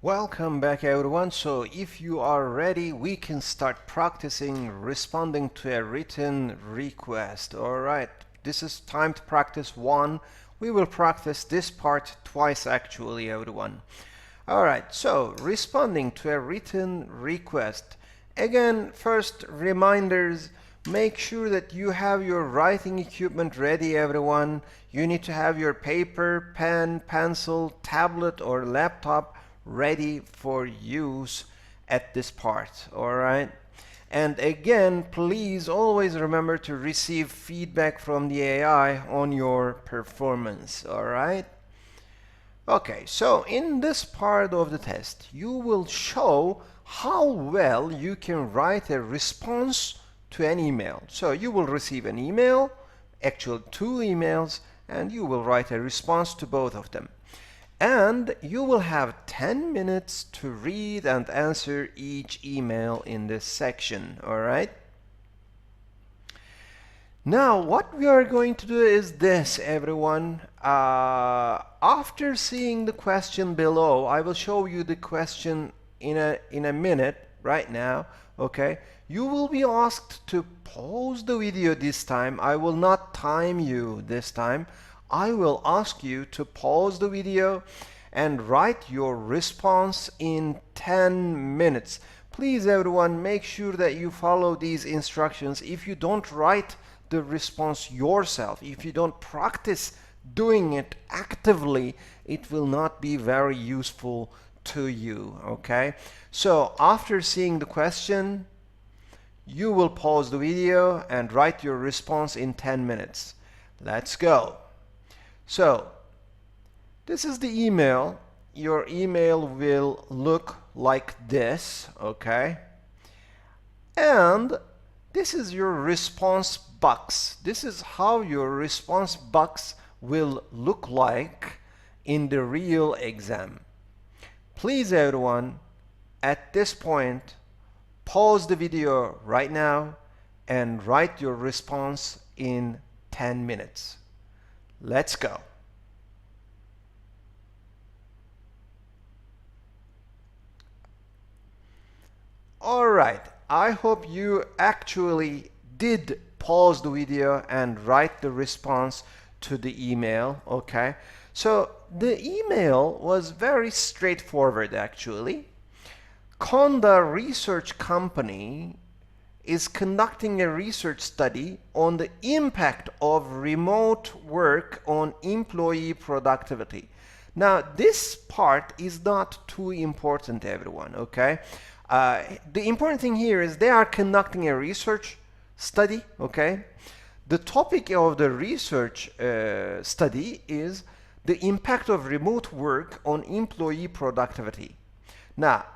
Welcome back everyone. So if you are ready, we can start practicing responding to a written request. Alright, this is timed practice 1. We will practice this part twice actually, everyone. Alright, so responding to a written request. Again, first reminders, make sure that you have your writing equipment ready, everyone. You need to have your paper, pen, pencil, tablet or laptop ready for use at this part. All right, and again, please always remember to receive feedback from the AI on your performance. All right, okay, so in this part of the test you will show how well you can write a response to an email. So you will receive an email, actually 2 emails, and you will write a response to both of them. And you will have 10 minutes to read and answer each email in this section. All right? Now, what we are going to do is this, everyone. After seeing the question below, I will show you the question in a minute right now. Okay? You will be asked to pause the video this time. I will not time you this time. I will ask you to pause the video and write your response in 10 minutes. Please, everyone, make sure that you follow these instructions. If you don't write the response yourself, if you don't practice doing it actively, it will not be very useful to you. Okay? So after seeing the question, you will pause the video and write your response in 10 minutes. Let's go. So this is the email. Your email will look like this, okay? And this is your response box. This is how your response box will look like in the real exam. Please, everyone, at this point, pause the video right now and write your response in 10 minutes. Let's go. All right, I hope you actually did pause the video and write the response to the email. Okay, so the email was very straightforward actually. Conda Research Company is conducting a research study on the impact of remote work on employee productivity. Now, this part is not too important, everyone, okay? The important thing here is they are conducting a research study, okay? The topic of the research study is the impact of remote work on employee productivity. Now,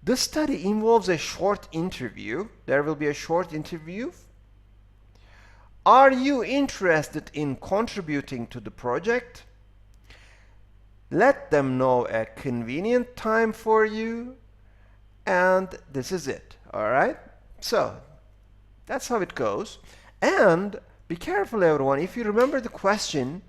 the study involves a short interview. There will be a short interview. Are you interested in contributing to the project? Let them know a convenient time for you. And this is it. All right? So, that's how it goes. And be careful, everyone. If you remember the question,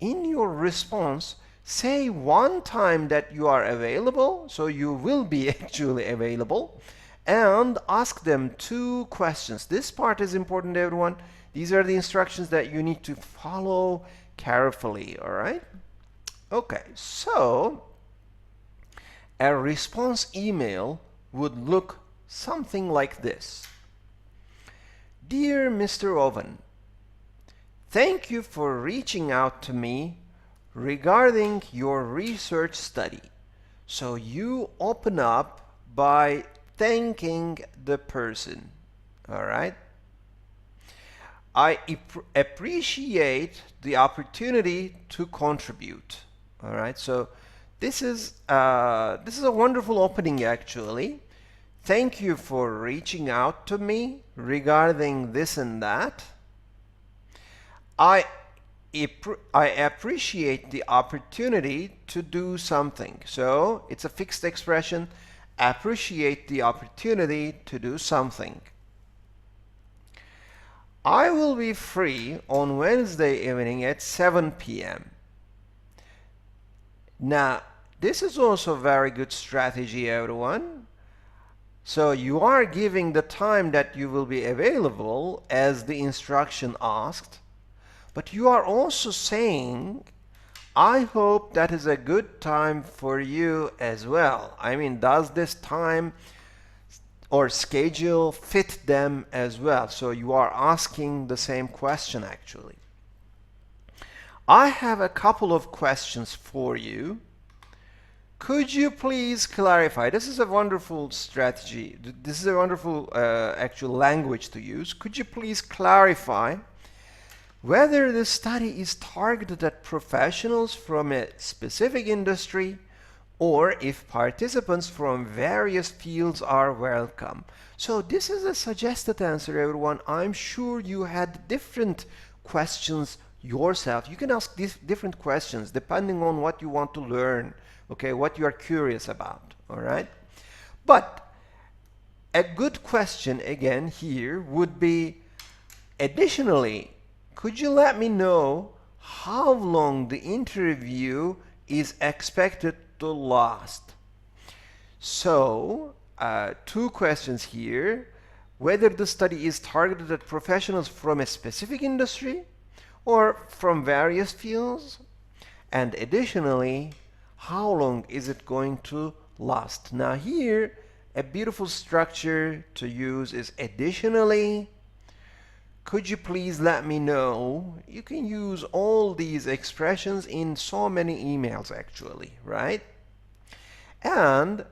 in your response, say one time that you are available, so you will be actually available, and ask them 2 questions. This part is important, everyone. These are the instructions that you need to follow carefully, all right? Okay, so a response email would look something like this. Dear Mr. Oven, thank you for reaching out to me regarding your research study. So you open up by thanking the person. All right? I appreciate the opportunity to contribute. All right? So this is a wonderful opening actually. Thank you for reaching out to me regarding this and that. I appreciate the opportunity to do something. So it's a fixed expression. Appreciate the opportunity to do something. I will be free on Wednesday evening at 7 p.m. Now, This is also a very good strategy, everyone. So you are giving the time that you will be available as the instruction asked, but you are also saying, I hope that is a good time for you as well. I mean, does this time or schedule fit them as well? So you are asking the same question actually. I have a couple of questions for you. Could you please clarify? This is a wonderful strategy. This is a wonderful actual language to use. Could you please clarify whether the study is targeted at professionals from a specific industry or if participants from various fields are welcome? So this is a suggested answer, everyone. I'm sure you had different questions yourself. You can ask these different questions depending on what you want to learn, okay, what you are curious about, all right? But a good question again here would be, additionally, could you let me know how long the interview is expected to last? So, two questions here. Whether the study is targeted at professionals from a specific industry or from various fields, and additionally, how long is it going to last? Now here, a beautiful structure to use is additionally. Could you please let me know? You can use all these expressions in so many emails actually, right? And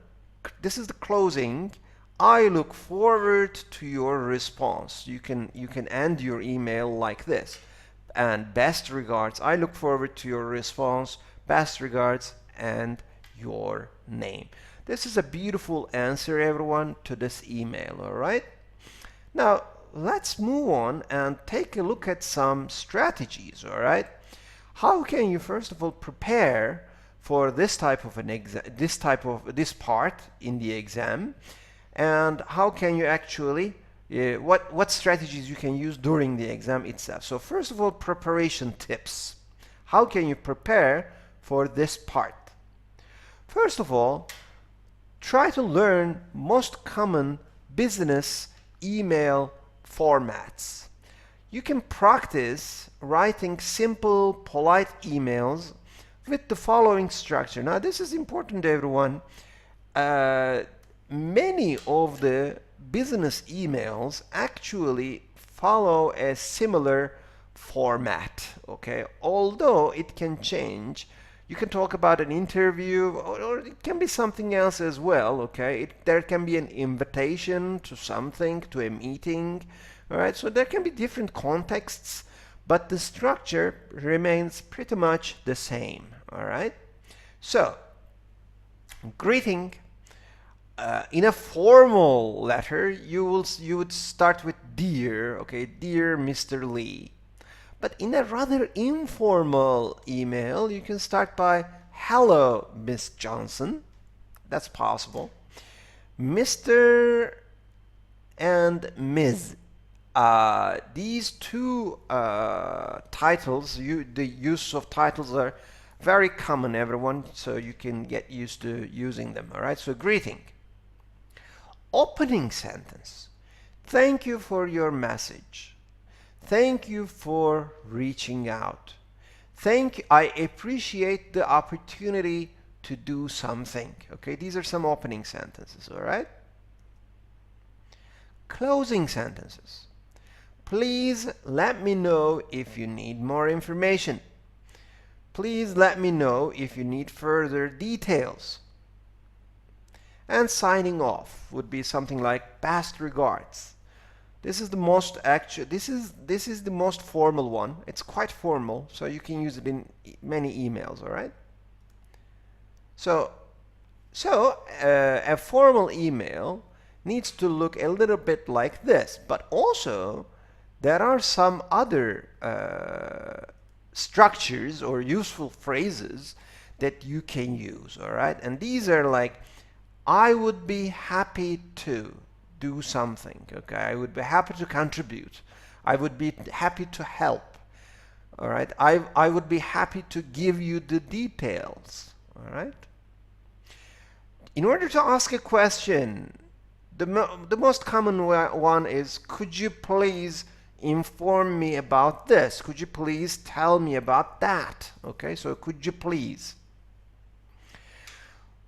this is the closing. I look forward to your response. You can end your email like this. And best regards. I look forward to your response. Best regards and your name. This is a beautiful answer, everyone, to this email, all right? Now, let's move on and take a look at some strategies, all right? How can you first of all prepare for this type of an exam, this part in the exam, and how can you actually what strategies you can use during the exam itself? So first of all, preparation tips. How can you prepare for this part? First of all, try to learn most common business email formats. You can practice writing simple, polite emails with the following structure. Now, this is important, everyone. Many of the business emails actually follow a similar format, okay? Although it can change. You can talk about an interview, or it can be something else as well, okay? There can be an invitation to something, to a meeting, all right? So there can be different contexts, but the structure remains pretty much the same, all right? So, greeting. In a formal letter, you would start with dear, okay? Dear Mr. Lee. But in a rather informal email, you can start by hello, Miss Johnson. That's possible. Mr. and Ms. These two titles, the use of titles are very common, everyone, so you can get used to using them, all right? So greeting. Opening sentence. Thank you for your message. Thank you for reaching out. I appreciate the opportunity to do something. Okay, these are some opening sentences, all right? Closing sentences. Please let me know if you need more information. Please let me know if you need further details. And signing off would be something like best regards. This is the most this is the most formal one. It's quite formal, so you can use it in many emails, all right? So a formal email needs to look a little bit like this, but also there are some other structures or useful phrases that you can use, all right? And these are like, I would be happy to do something, okay? I would be happy to contribute. I would be happy to help, all right? I would be happy to give you the details, all right? In order to ask a question, the most common one is, could you please inform me about this? Could you please tell me about that? Okay, so could you please?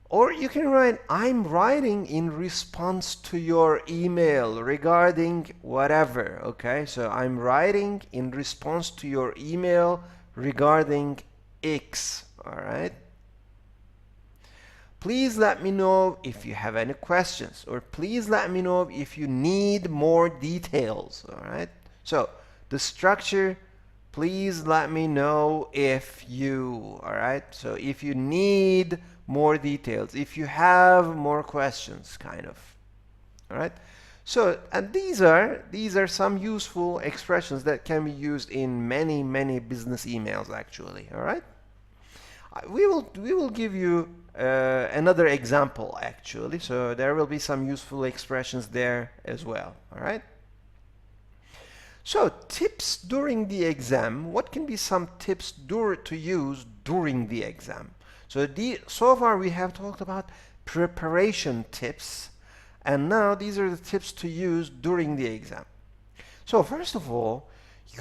Or you can write, I'm writing in response to your email regarding whatever. Okay, so I'm writing in response to your email regarding X. All right. Please let me know if you have any questions, or please let me know if you need more details. All right. So the structure, please let me know if you, all right. So if you need more details, if you have more questions, kind of. All right. So, and these are some useful expressions that can be used in many business emails actually. All right. We will give you another example actually. So there will be some useful expressions there as well. All right. So tips during the exam. What can be some tips to use during the exam? So far we have talked about preparation tips, and now these are the tips to use during the exam. So first of all,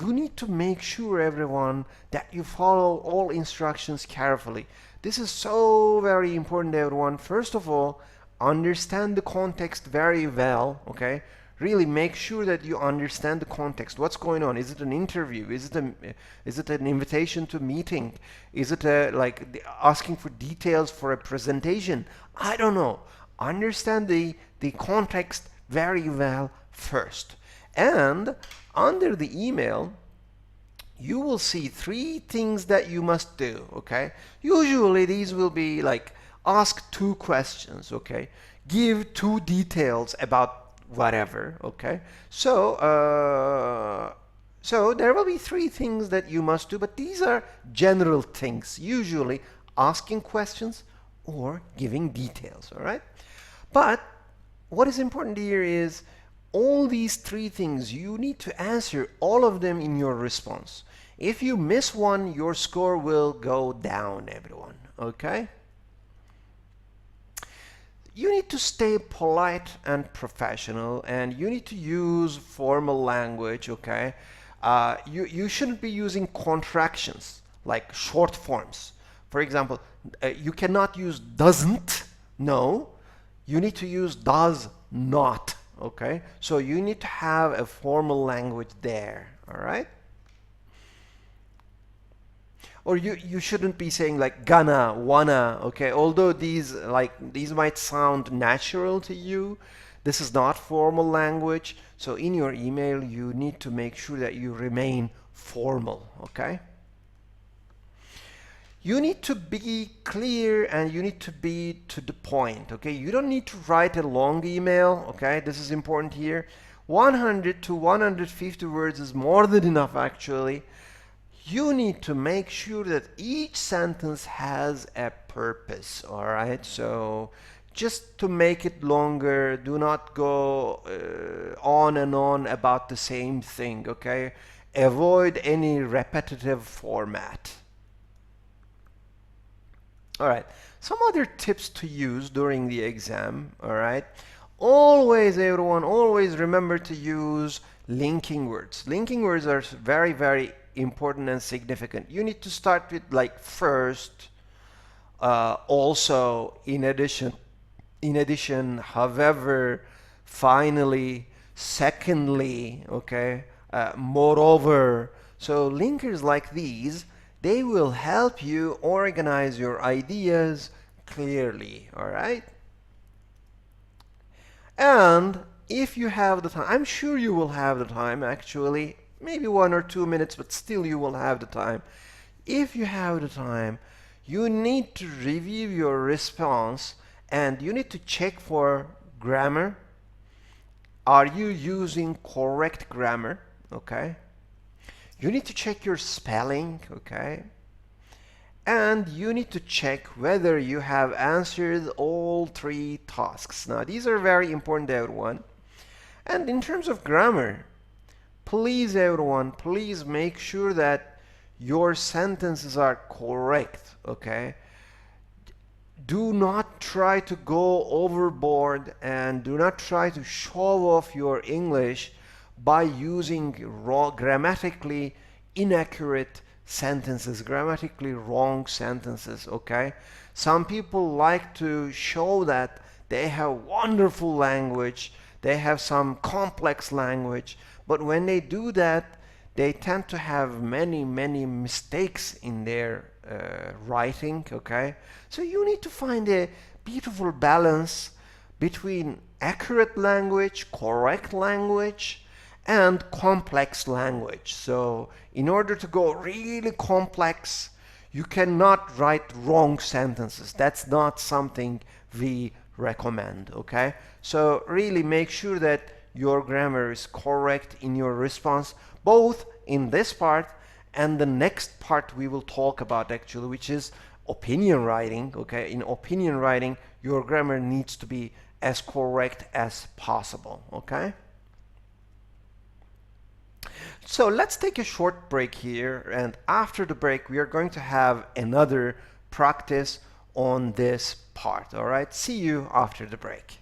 you need to make sure, everyone, that you follow all instructions carefully. This is so very important, everyone. First of all, understand the context very well, okay? Really make sure that you understand the context. What's going on? Is it an interview? Is it an invitation to a meeting? Is it asking for details for a presentation? I don't know. Understand the context very well first. And under the email, you will see 3 things that you must do, okay? Usually these will be like, ask 2 questions, okay? Give 2 details about whatever, okay? So there will be 3 things that you must do, but these are general things, usually asking questions or giving details, all right? But what is important here is all these 3 things, you need to answer all of them in your response. If you miss one, your score will go down, everyone, okay? You need to stay polite and professional, and you need to use formal language, okay? You shouldn't be using contractions like short forms. For example, you cannot use doesn't, no. You need to use does not, okay? So you need to have a formal language there, all right? Or you shouldn't be saying like gonna, wanna, okay? Although these might sound natural to you, this is not formal language. So in your email, you need to make sure that you remain formal, okay? You need to be clear and you need to be to the point, okay? You don't need to write a long email, okay? This is important here. 100 to 150 words is more than enough, actually. You need to make sure that each sentence has a purpose, all right? So just to make it longer, do not go on and on about the same thing, okay? Avoid any repetitive format. All right, some other tips to use during the exam, all right? Always, everyone, always remember to use linking words. Linking words are very important and significant. You need to start with like first, also, in addition, however, finally, secondly, okay, moreover. So linkers like these, they will help you organize your ideas clearly, all right? And if you have the time, I'm sure you will have the time actually, maybe 1 or 2 minutes, but still you will have the time. If you have the time, you need to review your response and you need to check for grammar. Are you using correct grammar? Okay. You need to check your spelling, okay? And you need to check whether you have answered all 3 tasks. Now, these are very important, everyone. And in terms of grammar, please, everyone, please make sure that your sentences are correct, okay? do not try to go overboard and do not try to show off your English by using grammatically inaccurate sentences, grammatically wrong sentences, okay? Some people like to show that they have wonderful language, they have some complex language, but when they do that, they tend to have many mistakes in their writing, okay? So you need to find a beautiful balance between accurate language, correct language, and complex language. So in order to go really complex, you cannot write wrong sentences. That's not something we recommend, okay? So really make sure that your grammar is correct in your response, both in this part and the next part we will talk about actually, which is opinion writing, okay? In opinion writing, your grammar needs to be as correct as possible, okay? So let's take a short break here, and after the break we are going to have another practice on this part, all right? See you after the break.